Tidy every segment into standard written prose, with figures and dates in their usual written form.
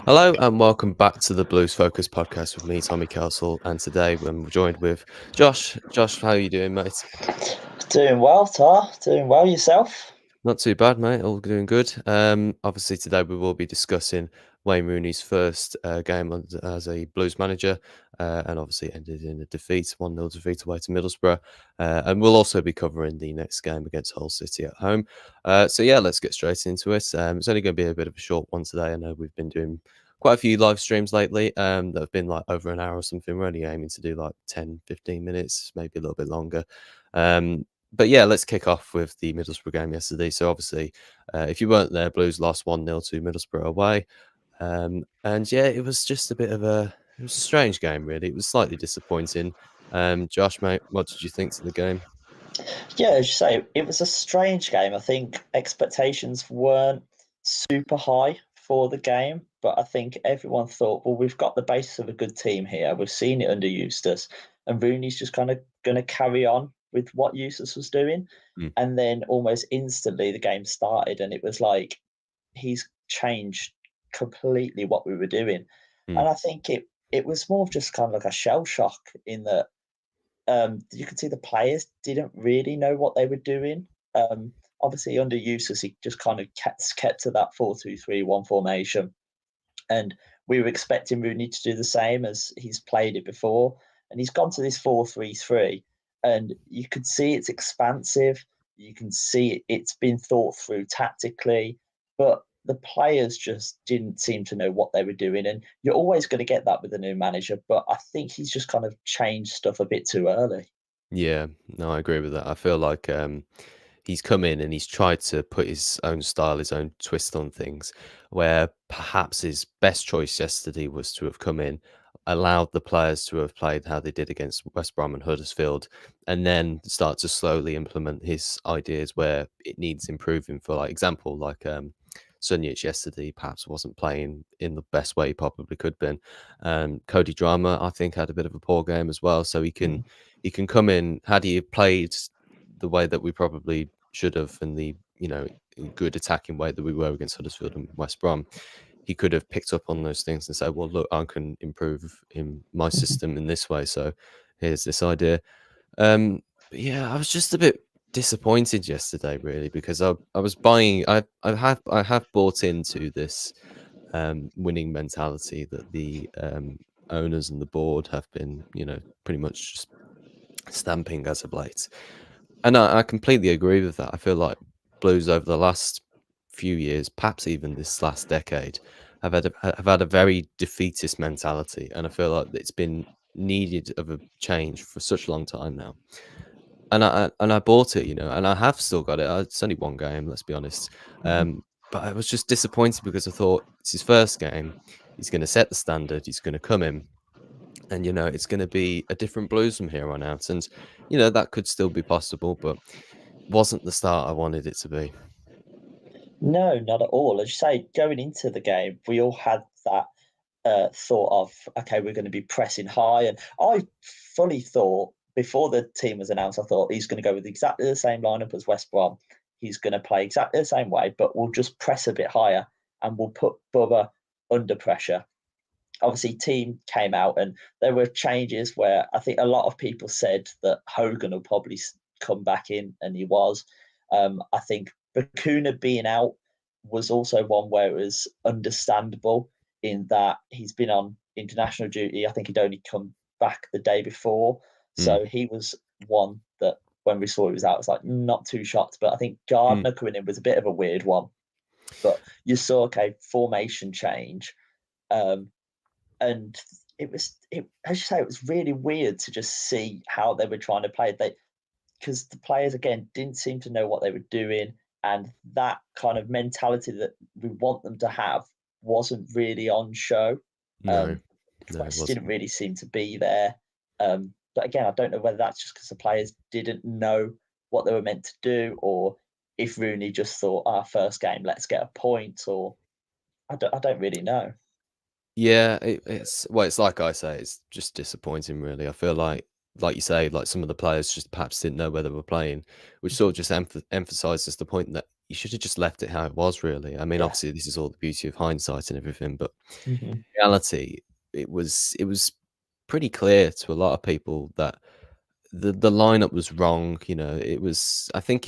Hello and welcome back to the Blues Focus podcast with me, Tommy Castle, and today we're joined with Josh. Josh, how are you doing, mate? Doing well, Tar. Doing well yourself. Not too bad, mate. All doing good. Obviously today we will be discussing Wayne Rooney's first game as a Blues manager, and obviously ended in a defeat, 1-0 defeat away to Middlesbrough. And we'll also be covering the next game against Hull City at home. So yeah, let's get straight into it. It's only going to be a bit of a short one today. I know we've been doing quite a few live streams lately that have been like over an hour or something. We're only aiming to do like 10, 15 minutes, maybe a little bit longer. But yeah, let's kick off with the Middlesbrough game yesterday. So obviously, if you weren't there, Blues lost 1-0 to Middlesbrough away. And yeah, it was just a strange game, really. It was slightly disappointing. Josh, mate, what did you think to the game? Yeah, as you say, it was a strange game. I think expectations weren't super high for the game, but I think everyone thought, well, we've got the basis of a good team here. We've seen it under Eustace, and Rooney's just kind of going to carry on with what Eustace was doing. Mm, And then almost instantly the game started, and it was like he's changed completely what we were doing. mm, And I think it was more of just kind of like a shell shock in that you could see the players didn't really know what they were doing. Obviously, under Eustace, he just kind of kept to that 4-2-3-1 formation, and we were expecting Rooney to do the same as he's played it before, and he's gone to this 4-3-3, and you could see it's expansive. You can see it's been thought through tactically, but the players just didn't seem to know what they were doing. And you're always going to get that with a new manager, but I think he's just kind of changed stuff a bit too early. yeah, no, I agree with that. I feel like he's come in and he's tried to put his own style, his own twist on things, where perhaps his best choice yesterday was to have come in, allowed the players to have played how they did against West Brom and Huddersfield, and then start to slowly implement his ideas where it needs improving. For like example, like Sunjic yesterday perhaps wasn't playing in the best way he probably could have been. Cody Drama, I think, had a bit of a poor game as well. So he can come in, had he played the way that we probably should have, and the good attacking way that we were against Huddersfield and West Brom, he could have picked up on those things and said, "Well, look, I can improve in my system in this way. So here's this idea." But yeah, I was just a bit disappointed yesterday, really, because I was buying. I have bought into this winning mentality that the owners and the board have been, pretty much just stamping as of late. And I completely agree with that. I feel like Blues over the last few years, perhaps even this last decade, have had a very defeatist mentality, and I feel like it's been needed of a change for such a long time now. And I bought it, and I have still got it. It's only one game, let's be honest. But I was just disappointed because I thought it's his first game. He's going to set the standard. He's going to come in, and it's going to be a different Blues from here on out. And that could still be possible, but wasn't the start I wanted it to be. No, not at all. As you say, going into the game, we all had that thought of, okay, we're going to be pressing high. And I fully thought before the team was announced, I thought he's going to go with exactly the same lineup as West Brom. He's going to play exactly the same way, but we'll just press a bit higher and we'll put Bubba under pressure. Obviously, team came out and there were changes where I think a lot of people said that Hogan will probably come back in, and he was. I think Bakuna being out was also one where it was understandable in that he's been on international duty. I think he'd only come back the day before. Mm, So he was one that when we saw he was out, it was like not too shocked. But I think mm. Gardner coming in was a bit of a weird one. But you saw, okay, formation change. Um, and as you say, it was really weird to just see how they were trying to play. Because the players again didn't seem to know what they were doing, and that kind of mentality that we want them to have wasn't really on show. No, Um, no, it just didn't wasn't. really seem to be there. But again, I don't know whether that's just because the players didn't know what they were meant to do, or if Rooney just thought, our first game, let's get a point, or I don't really know. Yeah, it's like I say, it's just disappointing, really. I feel like you say, like some of the players just perhaps didn't know where they were playing, which sort of just emphasizes the point that you should have just left it how it was, really. I mean, Yeah. obviously, this is all the beauty of hindsight and everything, but Mhm. in reality, it was pretty clear to a lot of people that the lineup was wrong. You know, it was. I think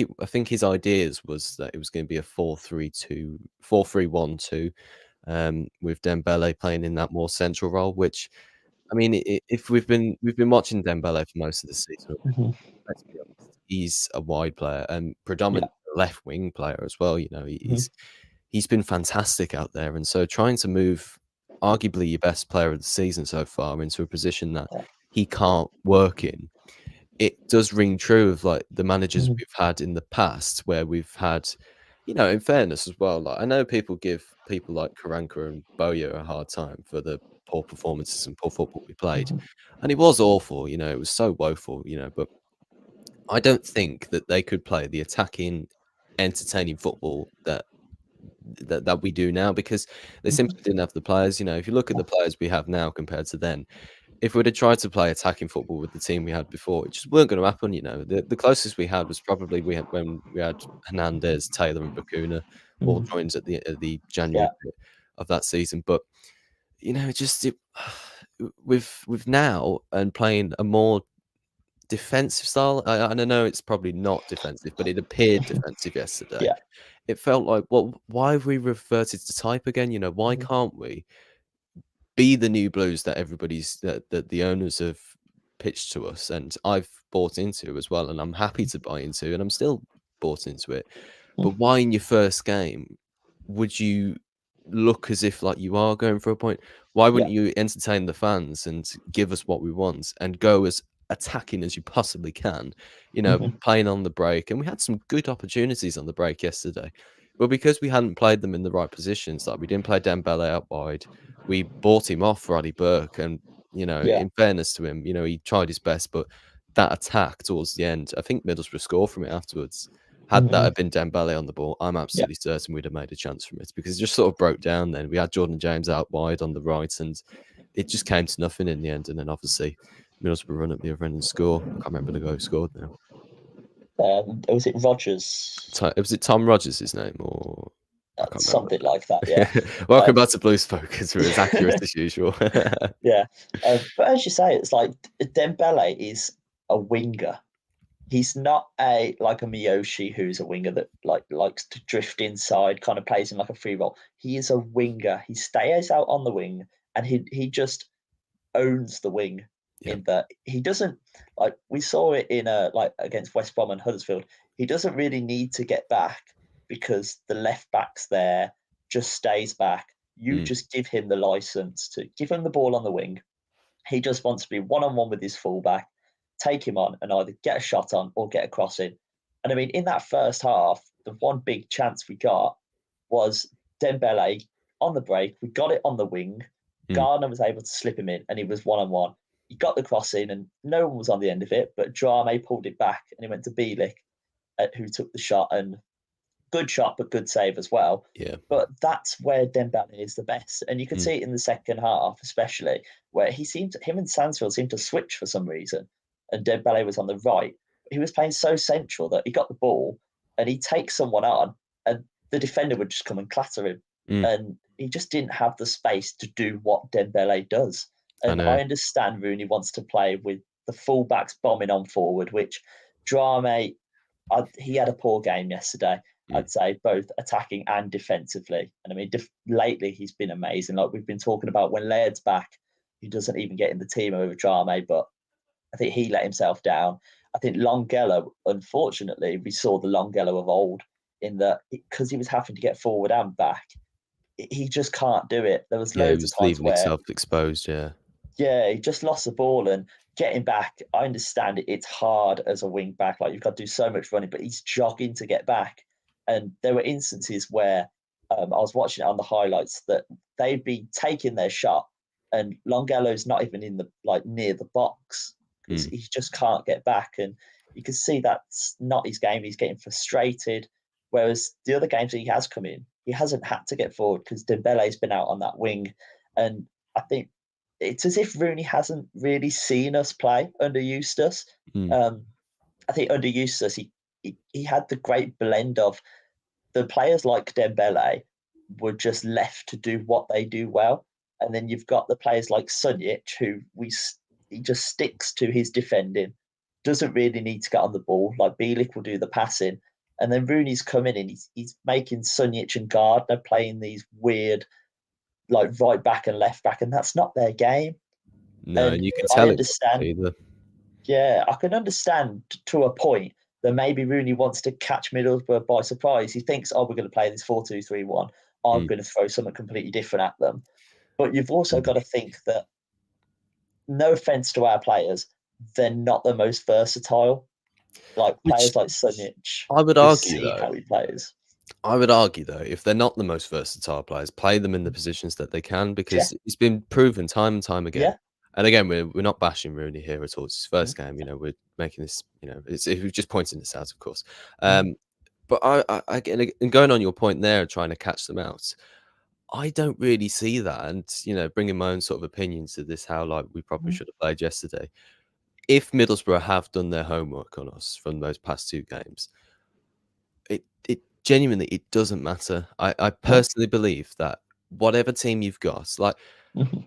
his ideas was that it was going to be a 4-3-2, 4-3-1-2, with Dembele playing in that more central role. Which, I mean, if we've been watching Dembele for most of the season, Mhm. let's be honest, he's a wide player and Yeah. predominant left wing player as well. You know, Mhm. he's been fantastic out there, and so trying to move arguably your best player of the season so far into a position that Yeah. he can't work in, it does ring true of like the managers Mhm. we've had in the past where we've had, you know, in fairness as well, like I know people give people like Karanka and Boya a hard time for the poor performances and poor football we played. Mhm. And it was awful, you know, it was so woeful, you know, but I don't think that they could play the attacking, entertaining football that we do now because they Mhm. simply didn't have the players. You know, if you look at the players we have now compared to then, if we'd have tried to play attacking football with the team we had before, it just weren't going to happen. You know, the closest we had was probably we had when we had Hernandez, Taylor, and Bakuna all Mhm. joined at the January Yeah. bit of that season. But you know, with now and playing a more defensive style. I don't know it's probably not defensive, but it appeared Mhm. defensive yesterday. Yeah. It felt like, well, why have we reverted to type again? You know, why Mhm. can't we be the new blues that that the owners have pitched to us and I've bought into as well, and I'm happy to buy into, and I'm still bought into it. But Mhm. why in your first game would you look as if like you are going for a point? Why Yeah. wouldn't you entertain the fans and give us what we want and go as attacking as you possibly can? You know, Mhm. playing on the break, and we had some good opportunities on the break yesterday. But because we hadn't played them in the right positions, like we didn't play Dembele out wide, we bought him off Roddy Burke, and you know, Yeah. in fairness to him, you know, he tried his best, but that attack towards the end, I think Middlesbrough scored from it afterwards. Had that Mhm. have been Dembele on the ball, I'm Yeah. absolutely certain we'd have made a chance from it because it just sort of broke down then. We had Jordan James out wide on the right, and it just came to nothing in the end. And then obviously Middlesbrough run up the other end and score. I can't remember the guy who scored now. Was it Rogers? Was it Tom Rogers his name or I can't remember. Something like that. Yeah. Welcome Um, back to Blues Focus. We're as accurate as usual. yeah. But as you say, it's like Dembele is a winger. He's not a like a Miyoshi who's a winger that like likes to drift inside, kind of plays in like a free role. He is a winger. He stays out on the wing and he just owns the wing Yeah. in that he doesn't like we saw it in like against West Brom and Huddersfield. He doesn't really need to get back because the left back's there, just stays back. You Mm, just give him the license to give him the ball on the wing. He just wants to be one on one with his fullback, take him on, and either get a shot on or get a cross in. And I mean, in that first half, the one big chance we got was Dembele on the break. We got it on the wing. mm, Gardner was able to slip him in, and he was one on one. He got the cross in, and no one was on the end of it. But Drame pulled it back, and he went to Bielik, who took the shot. And good shot, but good save as well. yeah. But that's where Dembele is the best, and you could Mm, see it in the second half, especially where him and Sansfield seemed to switch for some reason, and Dembele was on the right. He was playing so central that he got the ball and he takes someone on, and the defender would just come and clatter him, mm. and he just didn't have the space to do what Dembele does. I And know. I understand Rooney wants to play with the fullbacks bombing on forward, which Drame he had a poor game yesterday. Mm. I'd say both attacking and defensively. And I mean, lately he's been amazing. Like we've been talking about when Laird's back, he doesn't even get in the team over Drame, but I think he let himself down. I think Longelo, unfortunately, we saw the Longelo of old in that because he was having to get forward and back, he just can't do it. There was Yeah, he loads of was times leaving where himself exposed, yeah. yeah, he just lost the ball and getting back. I understand it's hard as a wing back, like you've got to do so much running, but he's jogging to get back. And there were instances where I was watching it on the highlights that they'd be taking their shot, and Longello's not even in the like near the box because Mm. he just can't get back. And you can see that's not his game. He's getting frustrated. Whereas the other games that he has come in, he hasn't had to get forward because Dembele's been out on that wing. And I think it's as if Rooney hasn't really seen us play under Eustace. Mm. Um, I think under Eustace, he had the great blend of the players like Dembele were just left to do what they do well, and then you've got the players like Sunjic who he just sticks to his defending, doesn't really need to get on the ball. Like Bielik will do the passing, and then Rooney's coming in. He's making Sunjic and Gardner playing these weird like right back and left back, and that's not their game. No, And and you can I tell it wasn't understand, either. yeah, I can understand to a point that maybe Rooney wants to catch Middlesbrough by surprise. He thinks, oh, we're going to play this 4-2-3-1. I'm Mm. going to throw something completely different at them. But you've also got to think that, no offense to our players, they're not the most versatile. Like Which players like Sunjic, I would we've argue, seen though. how he plays. I would argue, though, if they're not the most versatile players, play them in the positions that they can, Yeah, because it's been proven time and time again. yeah, And again, we're not bashing Rooney here at all. It's his mm, first game. We're making this. We're just pointing this out, of course. mm, But and going on your point there, trying to catch them out, I don't really see that. And bringing my own sort of opinion to this, how like we probably mm, should have played yesterday. If Middlesbrough have done their homework on us from those past two games, it genuinely, it doesn't matter. I no, personally believe that whatever team you've got, like, mhm,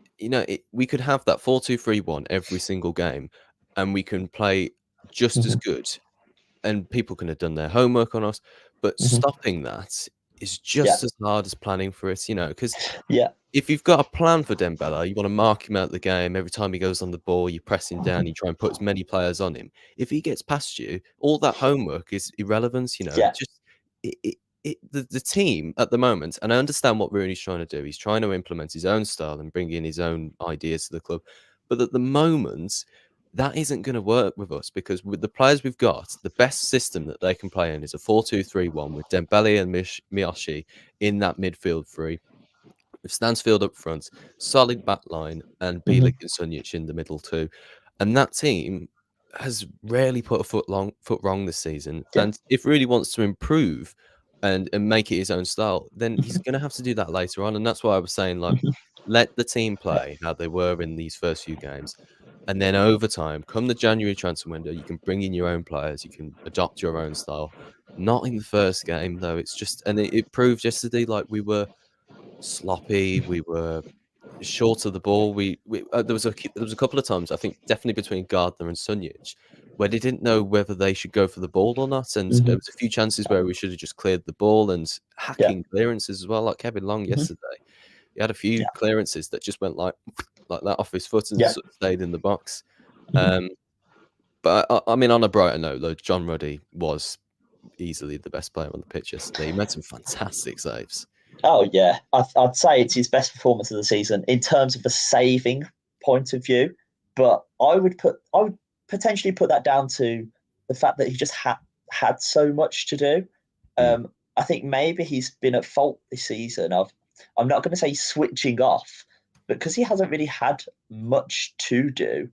we could have that 4-2-3-1 every single game, and we can play just as mhm, good, and people can have done their homework on us, but mhm, stopping that is yeah, just as hard as planning for it, because yeah, if you've got a plan for Dembele, you wanna mark him out the game. Every time he goes on the ball, you press him down, mhm, you try and put as many players on him. If he gets past you, all that homework is irrelevant. yeah, Just the team at the moment, and I understand what Rooney's trying to do. He's trying to implement his own style and bring in his own ideas to the club. But at the moment, that isn't gonna work with us, because with the players we've got, the best system that they can play in is a 4-2-3-1 with Dembele and Miyoshi in that midfield three, with Stansfield up front, solid back line, and mhm, Bielik and Sunjic in the middle too. And that team has rarely put a foot wrong this season. yeah, And if really wants to improve and make it his own style, then he's mhm, gonna have to do that later on. And that's why I was saying, like, mhm, let the team yeah, play how they were in these first few games. And then over time, come the January transfer window, you can bring in your own players, you can adopt your own style. Not in the first game, though. It's just, and it proved yesterday, like, we were sloppy, we were short of the ball. There was a couple of times, I think definitely between Gardner and Sunjic, where they didn't know whether they should go for the ball or not, and there mhm, was a few chances where we should have just cleared the ball, and yeah, hacking clearances as well, like Kevin Long mhm, yesterday. He had a few yeah, clearances that just went like that off his foot and yeah, sort of stayed in the box. mhm. Um, but I mean, on a brighter note, though, John Ruddy was easily the best player on the pitch yesterday. He made some fantastic saves. Oh yeah, I'd say it's his best performance of the season in terms of a saving point of view. But I would potentially put that down to the fact that he just had so much to do. Mm, I think maybe he's been at fault this season of, I'm not going to say switching off, but because he hasn't really had much to do,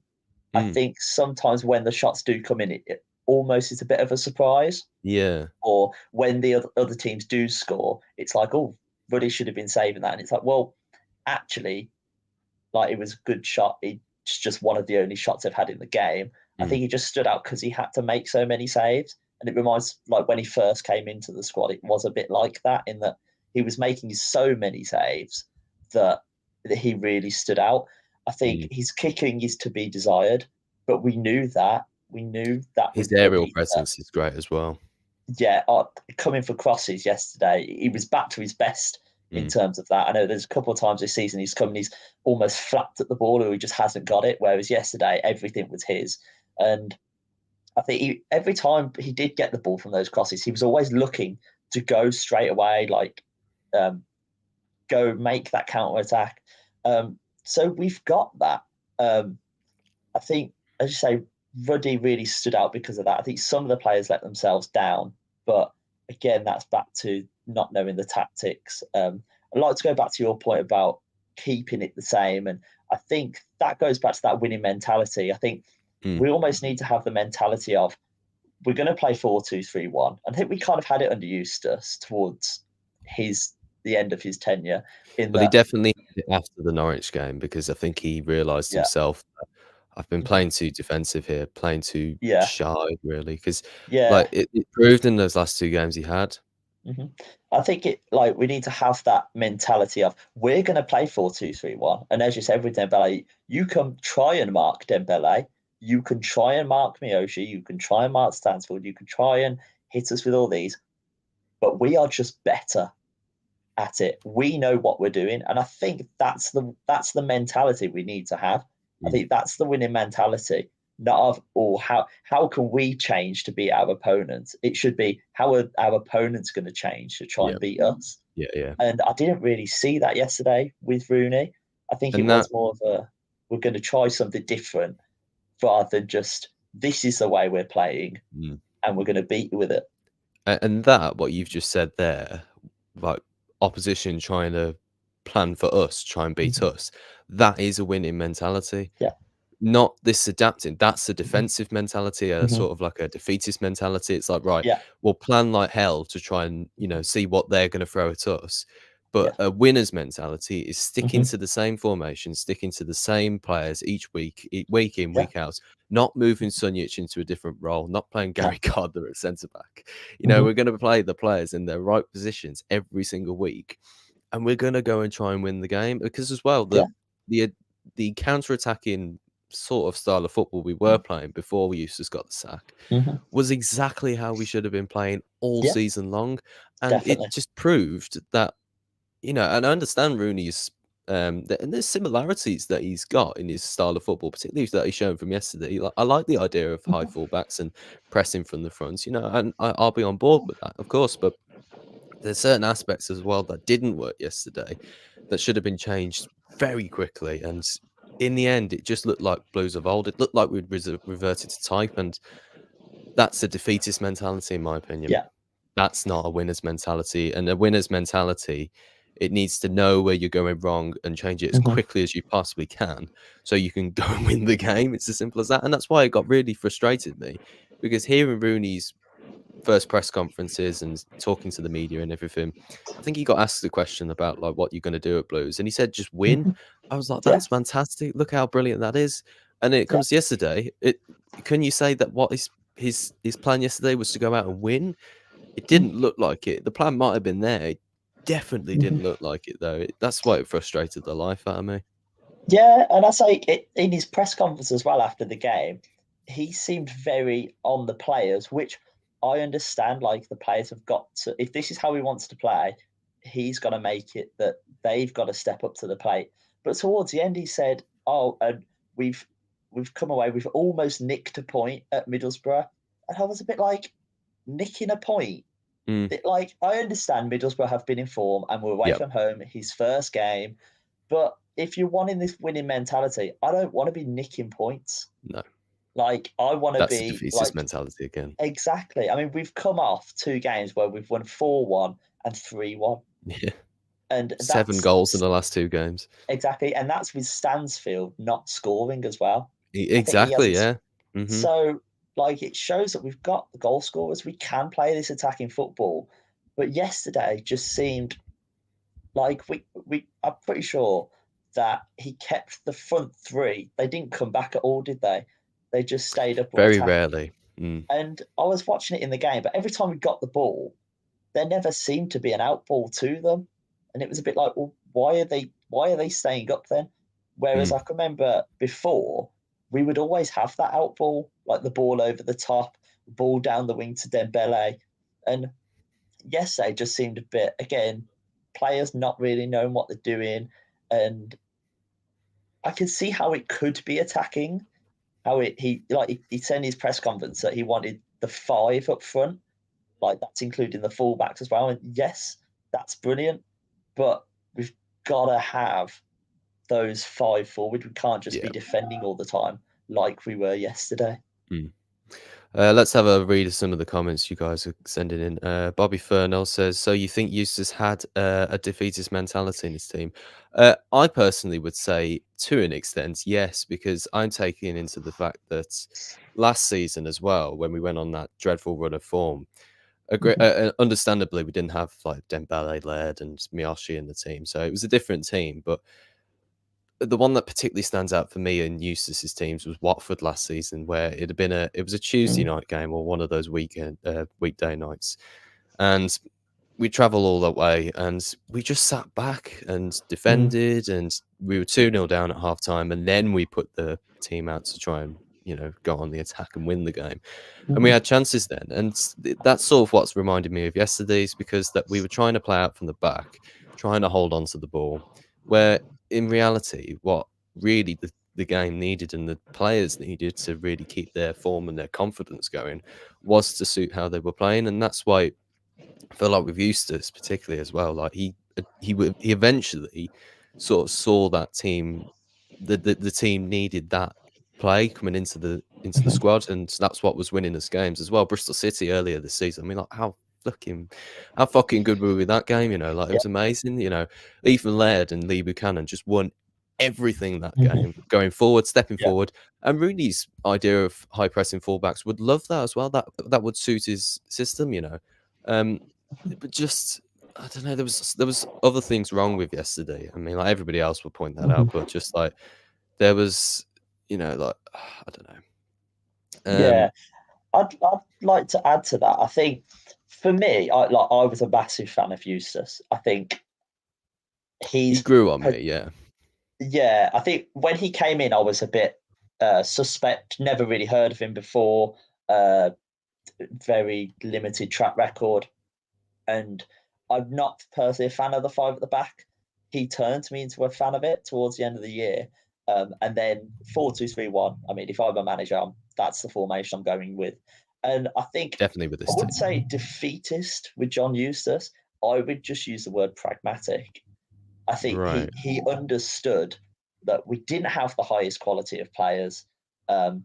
I mm, think sometimes when the shots do come in, it almost is a bit of a surprise. yeah, Or when the other teams do score, it's like, oh, Ruddy should have been saving that. And it's like, well, actually, like it was a good shot. It's just one of the only shots they've had in the game. I mm, think he just stood out because he had to make so many saves. And it reminds, like when he first came into the squad, it was a bit like that in that he was making so many saves that, that he really stood out. I think mm. his kicking is to be desired, but we knew that. We knew that His with aerial Ruddy. presence is great as well. Yeah, coming for crosses yesterday, he was back to his best in Mm, terms of that. I know there's a couple of times this season he's come and he's almost flapped at the ball or he just hasn't got it, whereas yesterday everything was his. And I think every time he did get the ball from those crosses, he was always looking to go straight away, like um, go make that counter attack. So we've got that. Um, I think, as you say, Ruddy really stood out because of that. I think some of the players let themselves down, but again, that's back to not knowing the tactics. I'd like to go back to your point about keeping it the same, and I think that goes back to that winning mentality. I think mm. we almost need to have the mentality of, we're going to play 4-2-3-1. I think we kind of had it under Eustace towards his the end of his tenure. In Well, he that, definitely did it after the Norwich game, because I think he realised yeah, himself that I've been mhm, playing too defensive here, playing too yeah, shy, really, because yeah, like it proved in those last two games he had. hmm I think we need to have that mentality of we're going to play 4-2-3-1, and as you said with Dembele, you can try and mark Dembele, you can try and mark Miyoshi, you can try and mark Stansford, you can try and hit us with all these, but we are just better at it. We know what we're doing, and I think that's the mentality we need to have. I Mm. think that's the winning mentality. Not of how can we change to beat our opponents? It should be how are our opponents going to change to try Yeah, and beat us? yeah, yeah. And I didn't really see that yesterday with Rooney. I think it And that was more of a we're going to try something different rather than just this is the way we're playing mm. and we're going to beat you with it. And that what you've just said there, like opposition trying to plan for us, try and beat hmm us, that is a winning mentality. Yeah. Not this adapting. That's a hmm defensive mentality, a hmm sort of like a defeatist mentality. It's like, right, Yeah. we'll plan like hell to try and, see what they're going to throw at us. But Yeah. a winner's mentality is sticking hmm to the same formation, sticking to the same players each week, week in, Yeah. week out, not moving Sunjic into a different role, not playing No. Gary Gardner at centre back. hmm We're going to play the players in their right positions every single week, and we're going to go and try and win the game because as well Yeah. the the counter attacking sort of style of football we were playing before we Eustace got the sack hmm was exactly how we should have been playing all Yeah. season long. And it Definitely. just proved that, and I understand Rooney's, and there's similarities that he's got in his style of football, particularly that he's shown from yesterday. Like, I like the idea of high hmm fullbacks and pressing from the front, and I'll be on board with that, of course. But there's certain aspects as well that didn't work yesterday that should have been changed very quickly. And in the end, it just looked like Blues of old. It looked like we'd reverted to type, and that's a defeatist mentality, in my opinion. Yeah. That's not a winner's mentality. And a winner's mentality, it needs to know where you're going wrong and change it as hmm quickly as you possibly can so you can go and win the game. It's as simple as that. And that's why it got really frustrated me because hearing Rooney's first press conferences and talking to the media and everything, I think he got asked a question about like what you're going to do at Blues, and he said just win. hmm I was like, Yeah. that's fantastic. Look how brilliant that is. And then it Yeah. comes to yesterday. Can you say that what his plan yesterday was to go out and win? It didn't Mm. look like it. The plan might have been there. It definitely didn't hmm look like it though. That's why it frustrated the life out of me. Yeah, and I say in his press conference as well after the game, he seemed very on the players, which I understand. Like the players have got to, if this is how he wants to play, he's got to make it that they've got to step up to the plate. But towards the end, he said, "Oh, and we've we've come away. We've almost nicked a point at Middlesbrough," and I was a bit like, nicking a point. Mm, Like I understand Middlesbrough have been in form and we're away yep. from home, his first game. But if you're wanting this winning mentality, I don't want to be nicking points. No, Like I want to that's the be defeatist like mentality again. exactly. I mean, we've come off two games where we've won 4-1 and 3-1. Yeah, And 7 goals in the last 2 games. exactly, and that's with Stansfield not scoring as well. I think he Exactly. hasn't. Yeah. Hmm. So, like, it shows that we've got the goal scorers. We can play this attacking football. But yesterday just seemed like I'm pretty sure that he kept the front three. They didn't come back at all, did they? They just stayed up and Very attacked. rarely. Mm. And I was watching it in the game, but every time we got the ball, there never seemed to be an out ball to them. And it was a bit like, well, why are they staying up then? Whereas Mm. I can remember before, we would always have that out ball, like the ball over the top, ball down the wing to Dembele. And yesterday just seemed a bit again, players not really knowing what they're doing. And I can see how it could be attacking. How he said in his press conference that he wanted the five up front, like that's including the fullbacks as well. And yes, that's brilliant, but we've got to have those five forward. We can't just be Yeah. defending all the time like we were yesterday. Mm. Let's have a read of some of the comments you guys are sending in. Bobby Furnell says, "So you think Eustace had a defeatist mentality in his team?" I personally would say, to an extent, yes, because I'm taking into the fact that last season as well, when we went on that dreadful run of form, Mhm, understandably we didn't have like Dembele led and Miyoshi in the team, so it was a different team. But the one that particularly stands out for me in Eustace's teams was Watford last season, where it was a Tuesday mm, night game or one of those weekday nights, and we travel all that way, and we just sat back and Mm, defended, and we were 2-0 down at half time, and then we put the team out to try and, go on the attack and win the game. And we mhm, had chances then, and that's sort of what's reminded me of yesterday's, because that we were trying to play out from the back, trying to hold on to the ball, where in reality, what really the game needed and the players needed to really keep their form and their confidence going was to suit how they were playing, and that's why I feel like with Eustace particularly as well, like he eventually sort of saw that team, the team needed that play coming into the mhm. squad, and that's what was winning us games as well. Bristol City earlier this season, I mean, like how fucking good were we with that game? Like it Yeah. was amazing. Ethan Laird and Lee Buchanan just won everything that Mhm. game, going forward, stepping Yeah. forward. And Rooney's idea of high pressing fullbacks would love that as well. That would suit his system. Um, but just I don't know. There was other things wrong with yesterday. I mean, like everybody else will point that out, Mhm. but just like there was, like I don't know. Yeah. I'd like to add to that. I think for me, I was a massive fan of Eustace. I think He he's grew on me. Yeah, yeah, I think when he came in, I was a bit suspect. Never really heard of him before. Uh, very limited track record, and I'm not personally a fan of the five at the back. He turned me into a fan of it towards the end of the year, and then 4-2-3-1. I mean, if I'm a manager, that's the formation I'm going with. And I think definitely with I this wouldn't team. say defeatist with John Eustace. I would just use the word pragmatic. I think Right. he understood that we didn't have the highest quality of players. Um,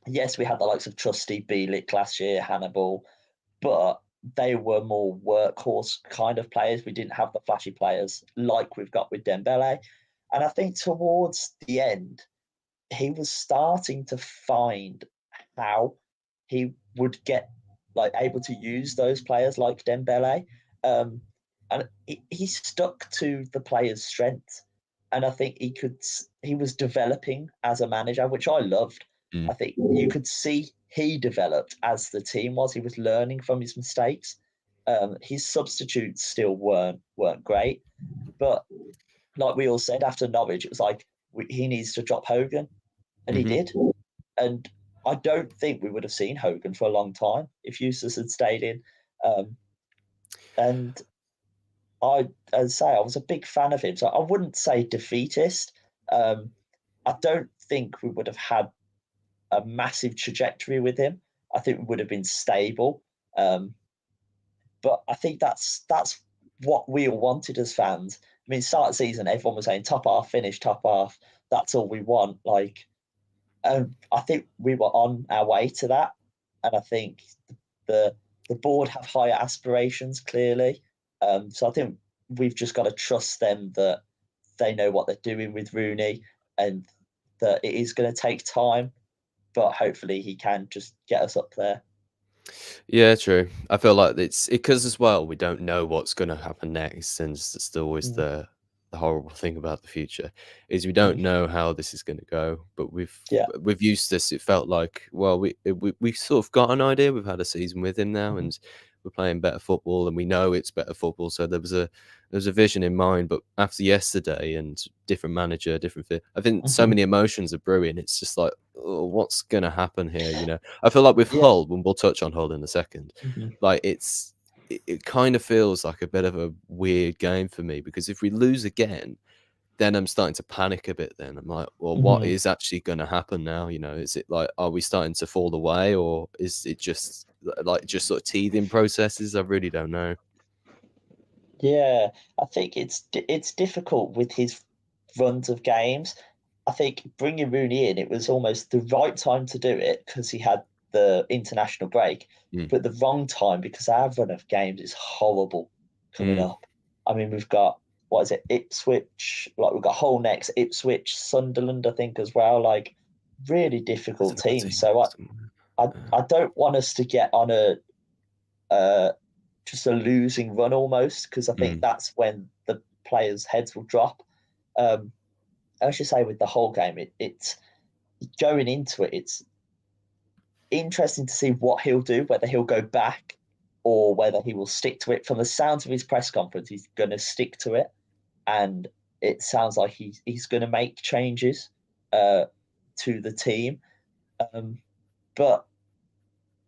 yes, we had the likes of Trusty, Bielik last year, Hannibal, but they were more workhorse kind of players. We didn't have the flashy players like we've got with Dembele. And I think towards the end, he was starting to find how he would get like able to use those players like Dembele. Um, and he stuck to the player's strengths. And I think he was developing as a manager, which I loved. Mm. I think you could see he developed as the team was. He was learning from his mistakes. His substitutes still weren't great, but like we all said after Norwich, it was like he needs to drop Hogan, and he Hmm. did. And I don't think we would have seen Hogan for a long time if Eustace had stayed in. Um, and as I say, I was a big fan of him. So I wouldn't say defeatist. Um, I don't think we would have had a massive trajectory with him. I think we would have been stable. Um, but I think that's what we all wanted as fans. I mean, start of the season, everyone was saying top half, finish top half. That's all we want. Like, I think we were on our way to that, and I think the the board have higher aspirations clearly. So I think we've just got to trust them that they know what they're doing with Rooney, and that it is going to take time, but hopefully he can just get us up there. Yeah, true. I feel like it's because as well we don't know what's going to happen next, and it's always Mm, the horrible thing about the future is we don't mhm. know how this is going to go. But Yeah. with Eustace, it felt like well we sort of got an idea. We've had a season with him now, Mhm. and we're playing better football, and we know it's better football. So there was a vision in mind. But after yesterday and different manager, different fit, I think so Mhm. many emotions are brewing. It's just like, oh, what's going to happen here? I feel like with Yeah. Hull, and we'll touch on Hull in a second, Mhm. like it kind of feels like a bit of a weird game for me, because if we lose again, then I'm starting to panic a bit. Then I'm like, well, what Mhm. is actually going to happen now? Is it like, are we starting to fall away, or is it just like just sort of teething processes? I really don't know. Yeah, I think it's difficult with his runs of games. I think bringing Rooney in, it was almost the right time to do it because he had the international break, Mm, but the wrong time because our run of games is horrible coming mm. up. I mean, we've got what is it, Ipswich? Like we've got Hull next, Ipswich, Sunderland, I think as well. Like really There's difficult another teams. team So somewhere. I don't want us to get on uh, just a losing run almost because I think Mm. that's when the players' heads will drop. Um, I should say with the whole game, it's going into it. It's interesting to see what he'll do, whether he'll go back or whether he will stick to it. From the sounds of his press conference, he's going to stick to it, and it sounds like he's going to make changes to the team. But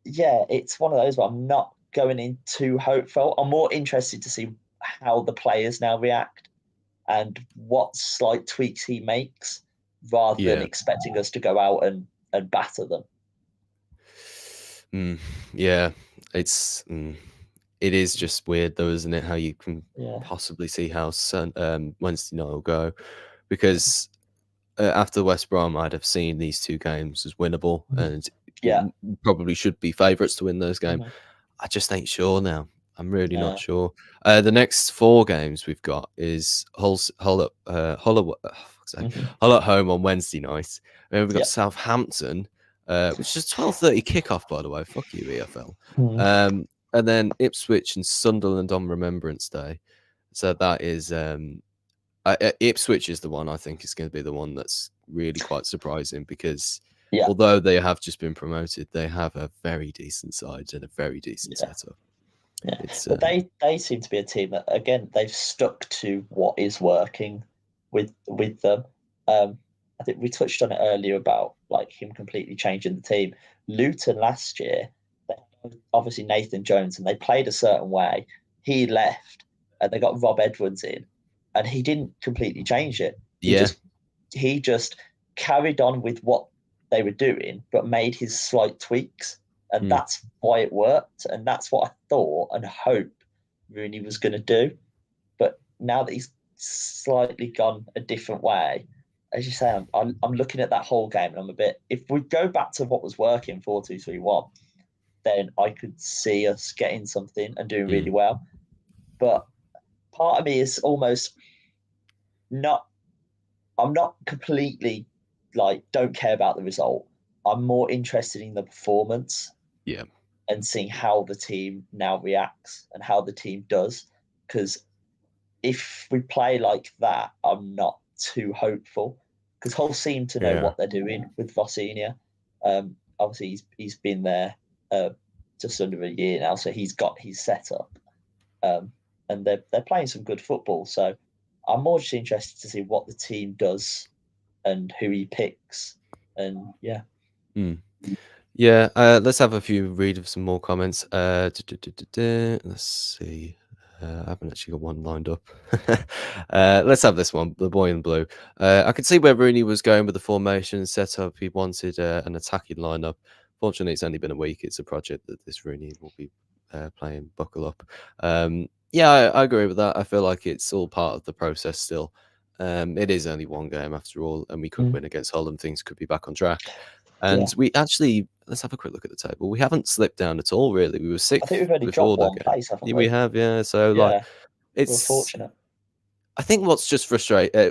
yeah, it's one of those where I'm not going in too hopeful. I'm more interested to see how the players now react and what slight tweaks he makes rather than Yeah. expecting us to go out and batter them. Yeah. It's it is just weird though, isn't it? How you can Yeah. possibly see how Wednesday night will go, because after West Brom, I'd have seen these two games as winnable, and Yeah. probably should be favourites to win those games. Mm-hmm. I just ain't sure now. I'm really not No. sure. The next 4 games we've got is Hull Mm-hmm. Hull at home on Wednesday night. And then we've got Yeah. Southampton, which is 12:30 kickoff, by the way. Fuck you, EFL. Mm-hmm. And then Ipswich and Sunderland on Remembrance Day. So that is Ipswich is the one I think is going to be the one that's really quite surprising, because Yeah. although they have just been promoted, they have a very decent side and a very decent Yeah. setup. Yeah. It's But they seem to be a team that, again, they've stuck to what is working with them. I think we touched on it earlier about like him completely changing the team. Luton last year, they had obviously Nathan Jones, and they played a certain way. He left, and they got Rob Edwards in, and he didn't completely change it. yeah, He just carried on with what they were doing, but made his slight tweaks, and mm, that's why it worked. And that's what I thought and hoped Rooney was going to do. But now that he's slightly gone a different way, as you say, I'm looking at that whole game, and I'm a bit. If we go back to what was working 4-2-3-1, then I could see us getting something and doing really well. But part of me is almost not. I'm not completely like don't care about the result. I'm more interested in the performance yeah, and seeing how the team now reacts and how the team does. Because if we play like that, I'm not too hopeful. Because Hull seem to know yeah. what they're doing with Vossinia. Obviously, he's been there just under a year now, so he's got his setup, and they're playing some good football. So I'm more just interested to see what the team does and who he picks, and yeah. Mm. Yeah, let's have a few read of some more comments. Let's see. I haven't actually got one lined up. Let's have this one. The boy in blue. I could see where Rooney was going with the formation setup. He wanted an attacking lineup. Fortunately, it's only been a week. It's a project that this Rooney will be playing. Buckle up. Yeah, I agree with that. I feel like it's all part of the process still. It is only one game after all, and we could win against Hull, and things could be back on track. Yeah. And we actually, let's have a quick look at the table. We haven't slipped down at all, really. We were I think sixth we've only before dropped the one game. place, haven't Yeah, we we? have, yeah. So, like, Yeah, we're it's. fortunate. I think what's just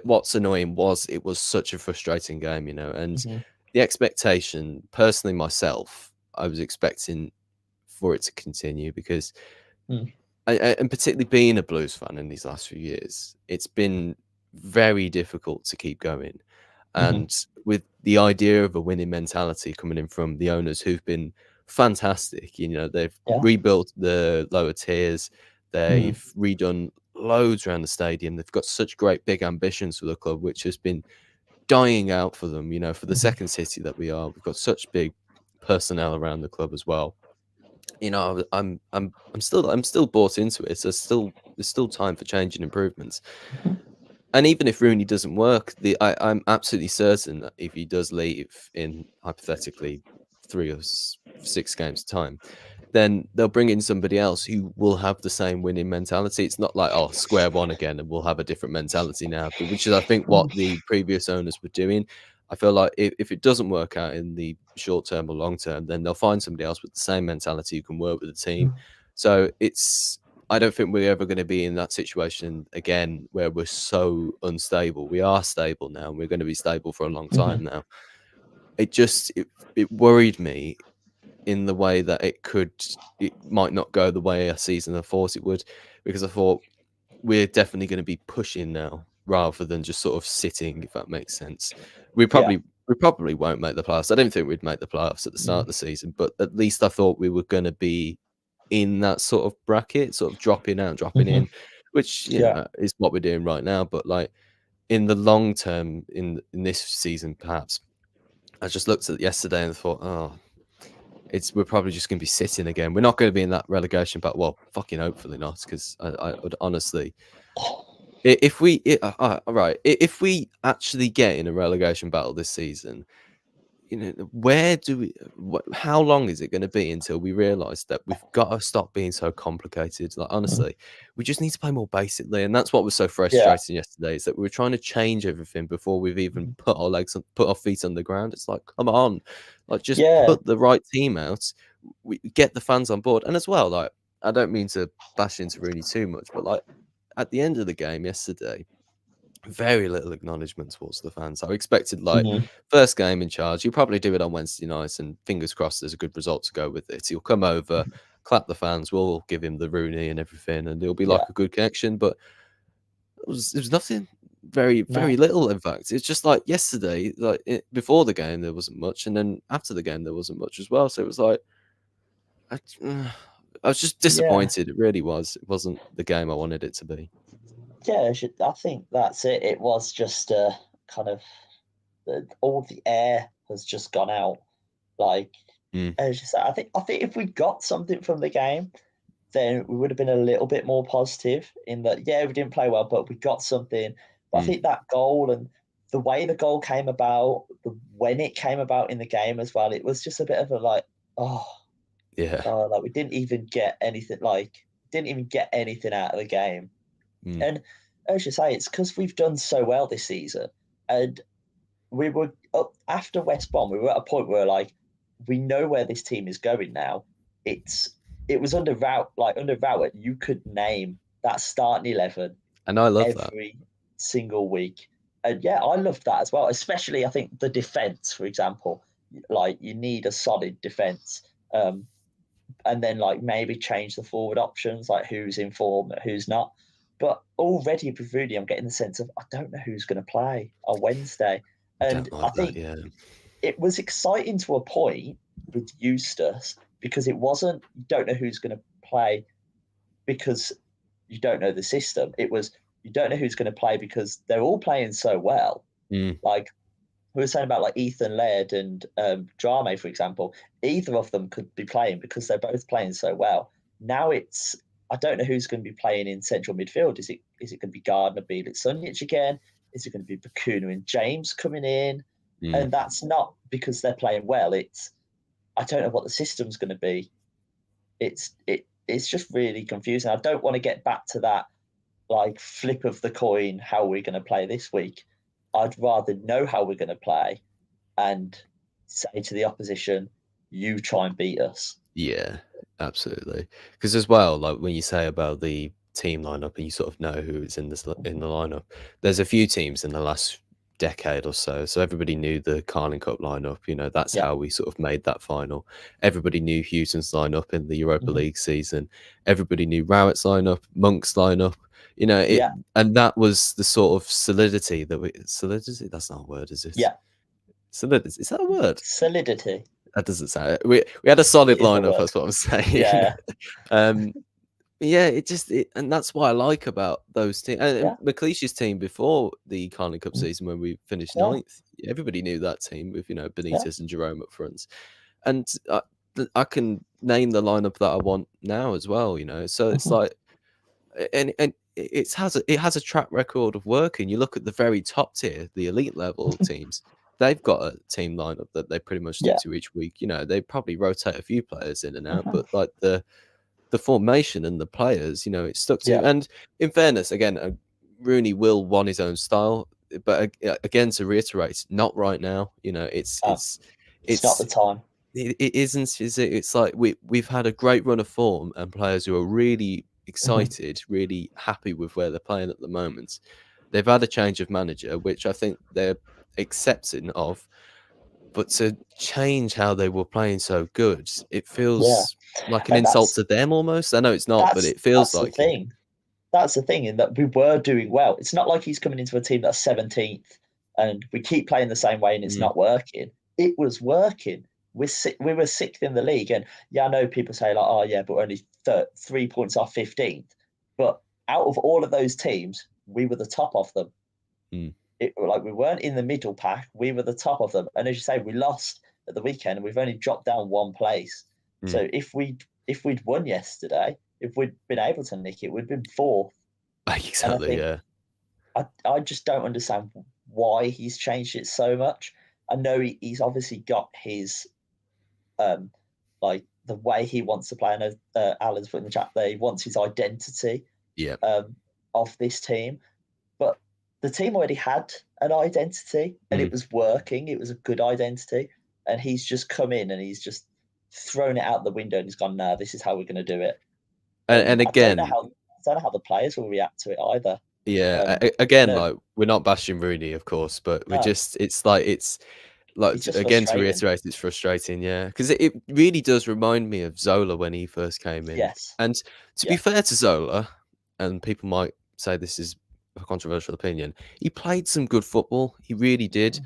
what's annoying was it was such a frustrating game, and Mm-hmm. the expectation, personally, myself, I was expecting for it to continue, because, Mm. and particularly being a Blues fan in these last few years, it's been very difficult to keep going. Mm-hmm. And with the idea of a winning mentality coming in from the owners who've been fantastic, they've Yeah. rebuilt the lower tiers, Mm. they've redone loads around the stadium, they've got such great big ambitions for the club, which has been dying out for them, for the Mm-hmm. second city that we are. We've got such big personnel around the club as well. I'm still bought into it. So there's still time for change and improvements. And even if Rooney doesn't work, I'm absolutely certain that if he does leave in hypothetically 3 or 6 games time, then they'll bring in somebody else who will have the same winning mentality. It's not like, oh, square one again, and we'll have a different mentality now, but which is, I think, what the previous owners were doing. I feel like if it doesn't work out in the short term or long term, then they'll find somebody else with the same mentality who can work with the team. So I don't think we're ever going to be in that situation again where we're so unstable. We are stable now, and we're going to be stable for a long Mm-hmm. time now. It worried me in the way that it might not go the way a season I thought it would, because I thought we're definitely going to be pushing now rather than just sort of sitting, if that makes sense. We Yeah. probably won't make the playoffs. I don't think we'd make the playoffs at the start of the season, but at least I thought we were going to be in that sort of bracket, sort of dropping out, dropping Hmm. in, which Yeah. is what we're doing right now. But like in the long term, in this season, perhaps I just looked at it yesterday and thought, oh, we're probably just going to be sitting again. We're not going to be in that relegation, but well, fucking hopefully not, because I would honestly, if we, right, if we actually get in a relegation battle this season, where do we? How long is it going to be until we realise that we've got to stop being so complicated? Like Mhm. honestly, we just need to play more basically, and that's what was so Yeah. frustrating yesterday. Is that we were trying to change everything before we've even Mhm. put our feet on the ground. It's like, come on, like just Yeah. put the right team out. We get the fans on board, and as well, like I don't mean to bash into Rooney too much, but like at the end of the game yesterday, very little acknowledgement towards the fans. I expected like Mhm. first game in charge. You'll probably do it on Wednesday nights, and fingers crossed there's a good result to go with it. He'll come over, Mhm. clap the fans. We'll all give him the Rooney and everything, and it'll be Yeah. like a good connection. But it was nothing. Very No. very little. In fact, it's just like yesterday. Like before the game, there wasn't much, and then after the game, there wasn't much as well. So it was like I, I was just Yeah. disappointed. It really was. It wasn't the game I wanted it to be. Yeah. I think that's it. It was just kind of all the air has just gone out. Like Mm, as you say, I think if we got something from the game, then we would have been a little bit more positive in that. Yeah, we didn't play well, but we got something. But I mm, think that goal and the way the goal came about, when it came about in the game as well, it was just a bit of a like, oh, yeah. like we didn't even get anything. Like didn't even get anything out of the game. Mm, And as you say, it's because we've done so well this season, and we were up after West Brom. We were at a point where like we know where this team is going now. It's it was under Rowett. You could name that starting 11 and I love that. every single week, and yeah, I loved that as well. Especially, I think the defense, for example, like you need a solid defense. And then like maybe change the forward options, like who's in form, who's not. But already with Rudy, I'm getting the sense of I don't know who's going to play on Wednesday, I and don't I like that. think Yeah. it was exciting to a point with Eustace because it wasn't you don't know who's going to play because you don't know the system. It was you don't know who's going to play because they're all playing so well. Mm, Like we were saying about like Ethan Laird and Drame, for example, either of them could be playing because they're both playing so well. Now it's I don't know who's going to be playing in central midfield. Is it going to be Gardner, Bielik, Sunjic again? Is it going to be Bakuna and James coming in? mm. And that's not because they're playing well. It's I don't know what the system's going to be. It's just really confusing. I don't want to get back to that like flip of the coin. How we're going to play this week? I'd rather know how we're going to play and say to the opposition, "You try and beat us." Yeah, absolutely. Because as well, like when you say about the team lineup and you sort of know who is in the lineup, there's a few teams in the last decade or so. So everybody knew the Carling Cup lineup. That's Yeah. how we sort of made that final. Everybody knew Houghton's lineup in the Europa Mhm. League season. Everybody knew Rowett's lineup, Monk's lineup. It, Yeah. and that was the sort of solidity that we solidity. That's not a word, is it? Yeah. Solidity. Is that a word? Solidity. That doesn't sound. We had a solid It is a lineup. word. That's what I'm saying. Yeah. um, yeah, and that's what I like about those teams. And Yeah. McLeish's team before the Carling Cup season, when we finished Yeah. ninth, everybody knew that team with Yeah. Benitez and Jerome up front, and I can name the lineup that I want now as well. So it's Mhm. like, and it has a track record of working. You look at the very top tier, the elite level teams. They've got a team lineup that they pretty much stick Yeah. to each week. They probably rotate a few players in and out, Mhm. but like the formation and the players, it's stuck to. Yeah. And in fairness, again, Rooney will want his own style, but again, to reiterate, not right now. Oh, it's not the It's time. it isn't, is it? It's like we've had a great run of form and players who are really Mhm. excited, really happy with where they're playing at the moment. They've had a change of manager, which I think they're accepting of, but to change how they were playing so good, it Yeah. feels like an And insult to them almost. I know it's not, but it feels that's the like it. thing. That's the thing in that we were doing well. It's not like he's coming into a team that's 17th and we keep playing the same way and it's Mm, not working. It was working. we were sixth in the league, and yeah, I know people say like, oh yeah, but we're only 3 points off 15th. But out of all of those teams, we were the top of them. Mm. Like we weren't in the middle pack, we were the top of them. And as you say, we lost at the weekend, and we've only dropped down one place. Mm. So if we'd won yesterday, if we'd been able to nick it, we'd been fourth. And I Exactly. think Yeah. I just don't understand why he's changed it so much. I know he's obviously got his um like the way he wants to play. I know Alan's put in the chat there. He wants his identity Yeah. um of this team, but the team already had an identity and it Mm. was working. It was a good identity, and he's just come in and he's just thrown it out the window and he's gone, "No, this is how we're going to do it." And And again, I don't know how the players will react to it either. yeah. I Again, know, like we're not bashing Rooney, of course, but we're no, just it's like it's just again to frustrating. reiterate, it's frustrating, yeah, because it really does remind me of Zola when he first came in. Yes, And to be yeah, fair to Zola, and people might say this is a controversial opinion, he played some good football. He really did. mm,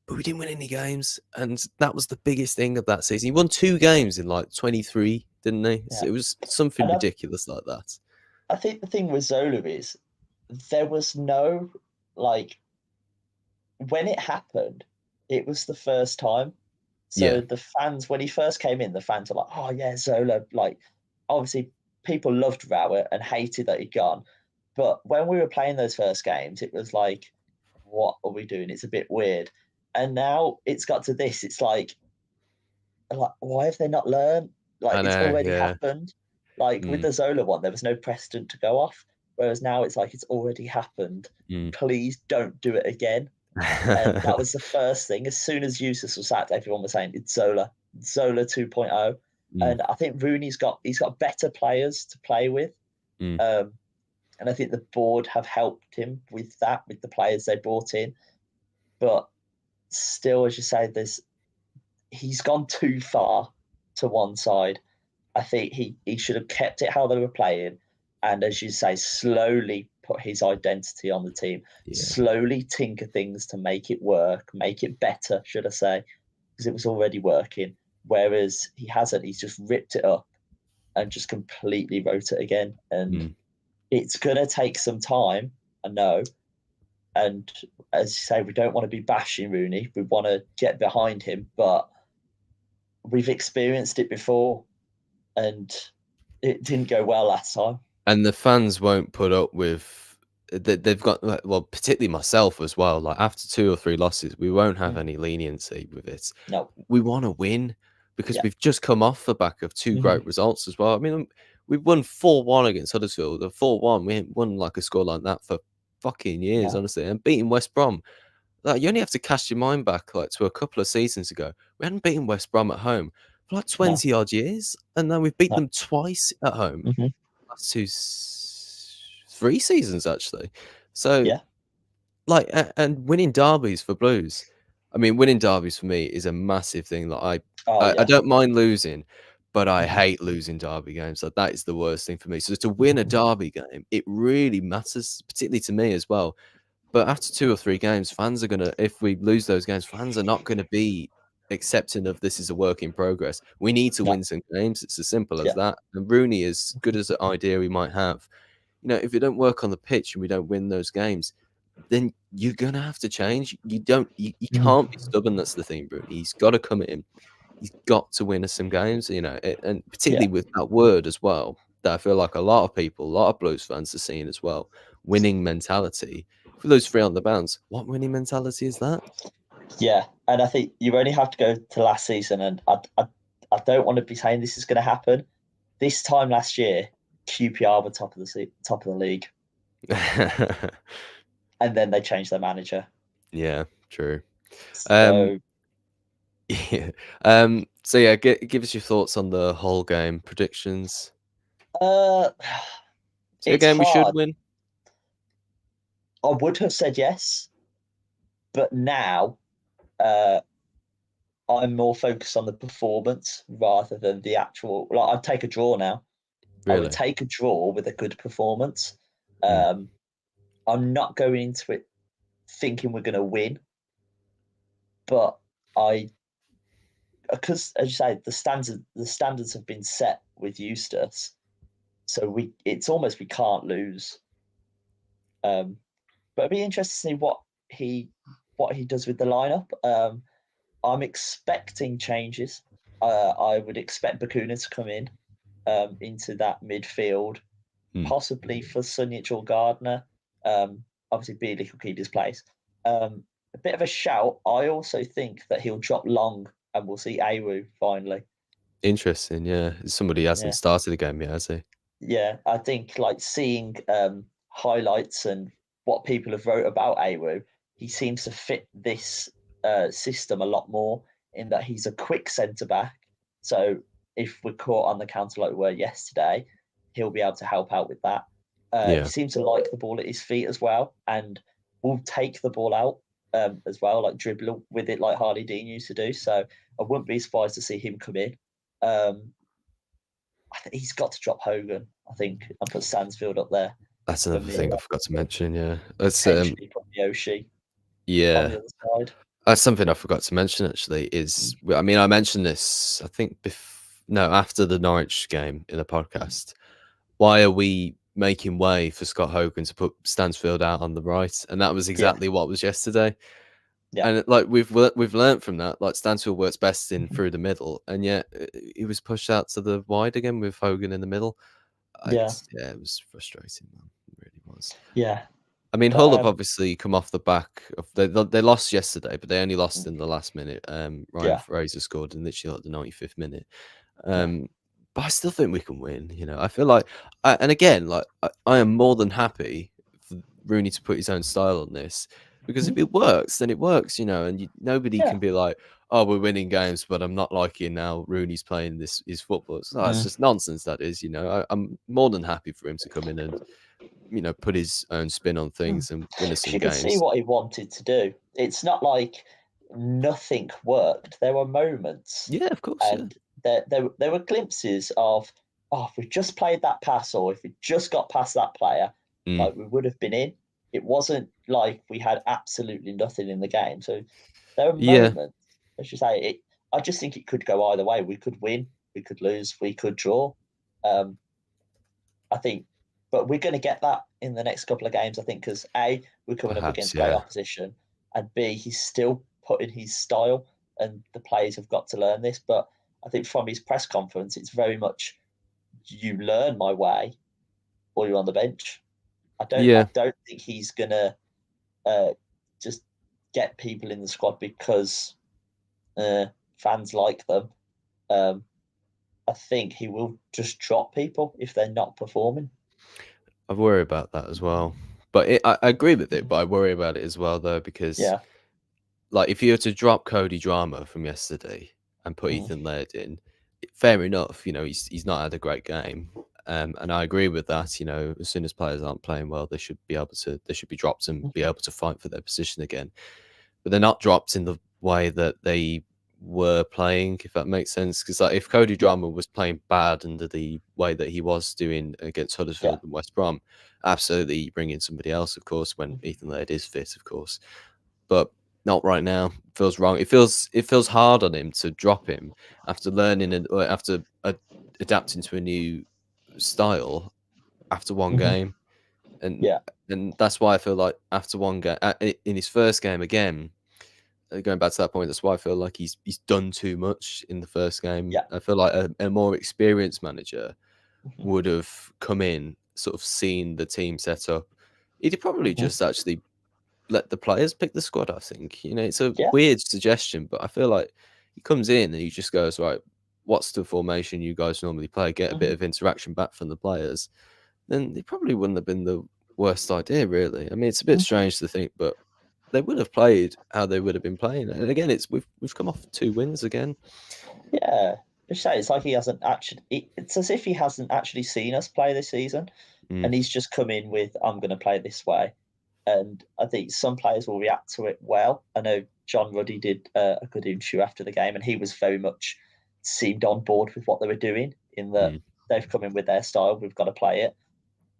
But we didn't win any games, and that was the biggest thing of that season. He won 2 games in, like, 23, didn't he? So yeah. it was something And ridiculous like that. I think the thing with Zola is there was no like when it happened, it was the first time. So Yeah, the fans, when he first came in, the fans were like, "Oh yeah, Zola!" Like, obviously, people loved Rowett and hated that he'd gone. But when we were playing those first games, it was like, "What are we doing?" It's a bit weird. And now it's got to this. It's like, why have they not learned? Like, I it's know, already yeah. happened. Like with Mm, the Zola one, there was no precedent to go off. Whereas now it's like it's already happened. mm. Please don't do it again. And that was the first thing. As soon as Eustace was sacked, everyone was saying it's Zola, Zola 2.0. Mm, And I think he's got better players to play with. mm. Um, and I think the board have helped him with that, with the players they brought in. But still, as you say, he's gone too far to one side. I think he should have kept it how they were playing, and as you say, slowly put his identity on the team, Yeah. slowly tinker things to make it work, make it better, should I say, because it was already working. Whereas he hasn't, he's just ripped it up and just completely wrote it again. And Mm. it's gonna take some time, I know. And as you say, we don't want to be bashing Rooney. We want to get behind him, but we've experienced it before, and it didn't go well last time. And the fans won't put up with they've got like well, particularly myself as well, like, after 2 or 3 losses, we won't have Mm, any leniency with it. no, We wanna win because yeah, we've just come off the back of 2 hmm great results as well. I mean, we won 4-1 against Huddersfield, 4-1, we ain't won, like, a score like that for fucking years, no, honestly, and beating West Brom, like, you only have to cast your mind back, like, to a couple of seasons ago. We hadn't beaten West Brom at home for, like, no, 20 odd years, and now we've beat no, them twice at home. hmm Last 3 seasons, actually. So, yeah, like, and winning derbies for Blues, I mean, winning derbies for me is a massive thing that oh I yeah, don't mind losing, but I hmm hate losing derby games, like, that is the worst thing for me. So to win a hmm derby game, it really matters, particularly to me as well. But after 2 or 3 games, fans are gonna if we lose those games, fans are not gonna be accepting of this is a work in progress. We need to no, win some games, it's as simple as yeah, that. And Rooney, as good as an idea we might have, if it don't work on the pitch and we don't win those games, then you're gonna have to change. You can't be hmm stubborn, that's the thing, Rooney. He's gotta come in. He's got to win us some games, and yeah, particularly with that word as well, that I feel like a lot of people, a lot of Blues fans are seeing as well, winning mentality. If we lose 3 on the bounce, what winning mentality is that? yeah. And I think you only have to go to last season, and I don't want to be saying this is going to happen. This time last year, QPR were top of the league, and then they changed their manager. Yeah, true. Um, So yeah, so yeah, give us your thoughts on the whole game, predictions. uh, Is it a it's game we should hard. win? I would have said yes, but now uh, I'm more focused on the performance rather than the actual. Like, I'd take a draw now. I would Really? take a draw with a good performance. Mm, Um, I'm not going into it thinking we're going to win, but I because as you say, the standards have been set with Eustace, so it's almost we can't lose. Um, but it'd be interesting to see he what he does with the lineup. I'm expecting changes. I would expect Bakuna to come in into that midfield, Hmm. possibly for Sunjic or Gardner. Obviously, Bealey could keep his place. A bit of a shout. I also think that he'll drop Long, and we'll see Awu finally. Interesting, yeah. Somebody hasn't Yeah, started the game yet, has he? yeah. I think like seeing highlights and what people have wrote about Awu, he seems to fit this system a lot more in that he's a quick centre back. So if we're caught on the counter like we were yesterday, he'll be able to help out with that. He Yeah. seems to like the ball at his feet as well, and will take the ball out as well, like dribble with it like Harley Dean used to do. So I wouldn't be surprised to see him come in. Um, I think he's got to drop Hogan, I think, and put Stansfield up there That's for another me, thing I forgot to mention, yeah. That's, potentially put Yoshi on yeah. the other side. That's something I forgot to mention actually is Mm, I mean, I mentioned this, I think no, after the Norwich game in the mm, podcast. Why are we making way for Scott Hogan to put Stansfield out on the right? And that was yeah, exactly what was yesterday. yeah. And like we've learned from that, like Stansfield works best in Mhm. through the middle, and yet he was pushed out to the wide again with Hogan in the middle. Yeah, Yeah, it was frustrating, man. It really was. yeah. I mean, But Hull have obviously come off the back of they lost yesterday, but they only lost mm, in the last minute. Ryan yeah, Fraser scored in literally like the 95th minute. yeah. Um, but I still think we can win. You know, I feel like, and again, like I am more than happy for Rooney to put his own style on this because if Mhm. it works, then it works. You know, and nobody Yeah. can be like, "Oh, we're winning games, but I'm not liking how Rooney's playing this his football." It's Mm. just nonsense. That is, you know, I'm more than happy for him to come in and put his own spin on Mm. things and win us 'Cause some you can see games. what he wanted to do. It's not like nothing worked. There were moments, Yeah, of course. Yeah. and there were glimpses of, oh, if we just played that pass, or if we just got past that player, Mm. like we would have been in. It wasn't like we had absolutely nothing in the game. So there are Yeah. moments, as you say, I just think it could go either way. We could win, we could lose, we could draw. Um, I think, but we're going to get that in the next couple of games. I think because A, we're coming up Perhaps. against great Yeah. opposition, and B, he's still putting his style, and the players have got to learn this. But I think from his press conference, it's very much you learn my way, or you're on the bench. I Yeah. don't think he's gonna uh, just get people in the squad because uh, fans like them. Um, I think he will just drop people if they're not performing. I worry about that as well. But I agree with it, Mhm. but I worry about it as well though because Yeah. like if you were to drop Cody Drama from yesterday and put Mm. Ethan Laird in, fair enough. You know, he's not had a great game, and I agree with that. You know, as soon as players aren't playing well, they should be dropped and be Mhm. able to fight for their position again. But they're not dropped in the way that they were playing, if that makes sense. Because like if Cody Yeah. Drama was playing bad under the way that he was doing against Yeah. Huddersfield and West Brom, absolutely you bring in somebody else, of course, when Mhm. Ethan Laird is fit, of course. But not right now. Feels wrong. It feels hard on him to drop him after learning and after adapting to a new style after one Mhm. game, and Yeah. that's why I feel like after one game in his first game again, going back to that point, that's why I feel like he's done too much in the first game. Yeah. I feel like a more experienced manager Mhm. would have come in, sort of seen the team set up. He'd probably Mhm. just actually let the players pick the squad. I think it's a Yeah. weird suggestion, but I feel like he comes in and he just goes right. What's the formation you guys normally play? Get a bit Mhm. of interaction back from the players. Then it probably wouldn't have been the worst idea, really. I mean, it's a bit Mhm. strange to think, but they would have played how they would have been playing. And again, we've come off 2 wins again. Yeah. Just say it's like he hasn't actually. It's as if he hasn't actually seen us play this season, Mm, and he's just come in with, "I'm going to play this way," and I think some players will react to it well. I know John Ruddy did a good interview after the game, and he was very much seemed on board with what they were doing. In that mm, they've come in with their style, we've got to play it.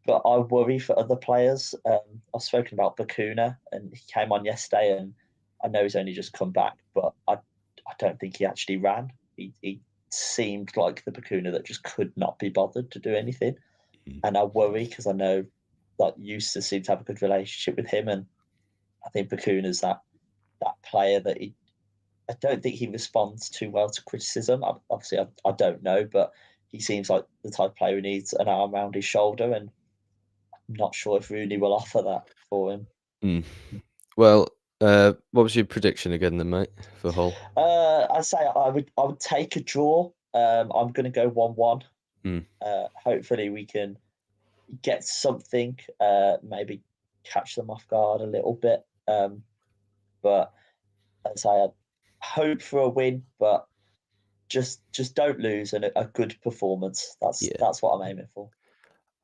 But I worry for other players. I've spoken about Bakuna, and he came on yesterday, and I know he's only just come back, but I don't think he actually ran. He seemed like the Bakuna that just could not be bothered to do anything. Mm. And I worry because I know that Eustace seems to have a good relationship with him, and I think Bakuna's that player that I don't think he responds too well to criticism. Obviously, I don't know, but he seems like the type of player who needs an arm around his shoulder, and I'm not sure if Rooney will offer that for him. Mm. Well, what was your prediction again, then, mate, for Hull? I'd say I would take a draw. I'm going to go 1-1. Mm. Hopefully, we can get something. Maybe catch them off guard a little bit. But I'd say I hope for a win, but just don't lose and a good performance. Yeah. That's what I'm aiming for.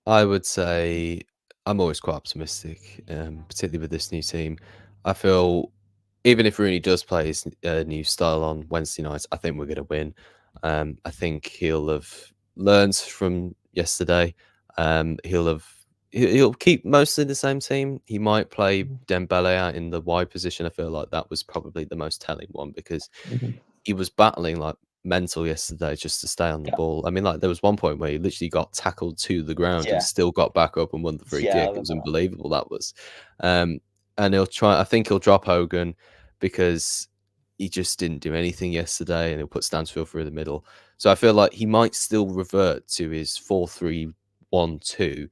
I would say I'm always quite optimistic, particularly with this new team. I feel even if Rooney does play his new style on Wednesday nights, I think we're going to win. I think he'll have learned from yesterday. He'll keep mostly the same team. He might play Mhm, Dembele out in the wide position. I feel like that was probably the most telling one because mhm. he was battling like mental yesterday just to stay on the Yeah, ball. I mean, like there was one point where he literally got tackled to the ground and yeah, still got back up and won the free yeah. I kick. It was remember that. unbelievable. That was, um, and he'll try. I think he'll drop Hogan because he just didn't do anything yesterday, and he'll put Stansfield through the middle. So I feel like he might still revert to his 4-3-1-2,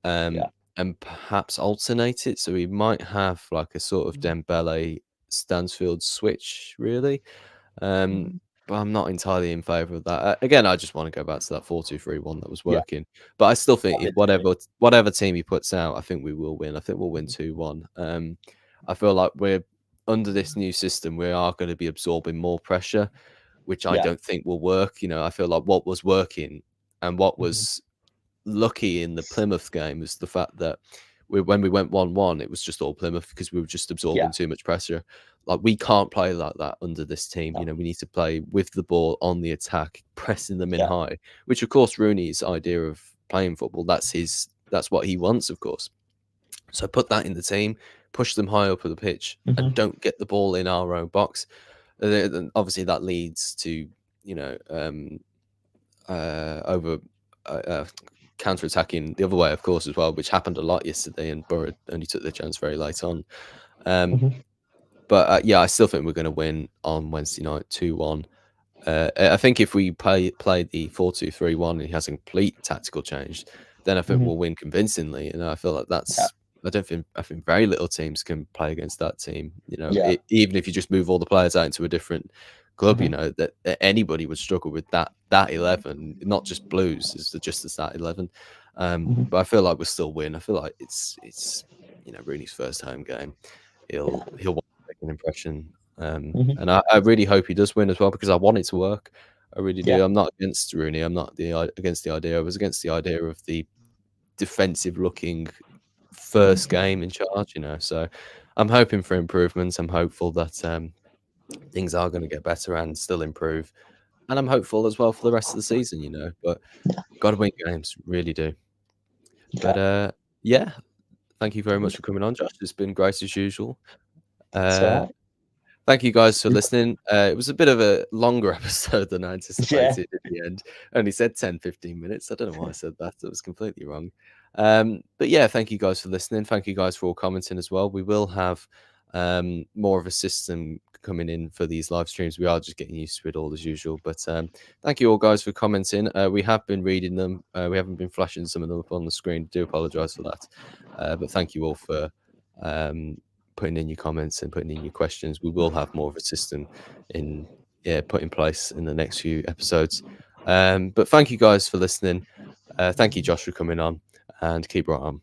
um, Yeah. and perhaps alternate it. So he might have like a sort of Mhm, Dembele Stansfield switch, really. Um, mhm. but I'm not entirely in favour of that. Again, I just want to go back to that 4-2-3-1 that was Yeah, working. But I still think I'm if in the same. whatever team he puts out, I think we will win. I think we'll win Mhm, 2-1. I feel like we're under this new system. We are going to be absorbing more pressure, which I yeah. don't think will work. I feel like what was working and what Mhm, was lucky in the Plymouth game was the fact that when we went 1-1, it was just all Plymouth because we were just yeah. absorbing too much pressure. Like we can't play like that under this team. No. We need to play with the ball on the attack, pressing them in Yeah. high, which of course Rooney's idea of playing football. That's what he wants, of course. So put that in the team, push them high up at the pitch, and Mhm. don't get the ball in our own box. Then obviously that leads to you know over counter attacking the other way, of course, as well, which happened a lot yesterday, and Borough only took their chance very late on. Um, Mhm. but yeah, I still think we're going to win on Wednesday night 2-1. I think if we play the 4-2-3-1 and he has a complete tactical change, then I think Mhm. we'll win convincingly. And I feel like Yeah. I think very little teams can play against that team. Yeah. Even if you just move all the players out into a different club, Mhm. that anybody would struggle with that 11, not just Blues, is just as that 11. Mhm. But I feel like we'll still win. I feel like it's Rooney's first home game. Yeah. He'll want to make an impression, Mhm. and I really hope he does win as well because I want it to work. I really Yeah. do. I'm not against Rooney. I'm not against the idea. I was against the idea of the defensive looking first Mhm. game in charge. So I'm hoping for improvements. I'm hopeful that things are going to get better and still improve, and I'm hopeful as well for the rest of the season. But Yeah. got to win games, really do. But Okay. yeah, thank you very much Good. for coming on, Josh. It's been great as usual. It's Uh, alright. Thank you guys for You've listening. It was a bit of a longer episode than I yeah. anticipated at the end. I only said 10, 15 minutes. I don't know why I said that. That was completely wrong. But yeah, thank you guys for listening. Thank you guys for all commenting as well. We will have more of a system coming in for these live streams. We are just getting used to it all as usual. But thank you all guys for commenting. We have been reading them. We haven't been flashing some of them up on the screen. Do apologize for that. But thank you all for um, putting in your comments and putting in your questions. We will have more of a system put in place in the next few episodes. But thank you guys for listening. Thank you, Josh, for coming on, and keep right on.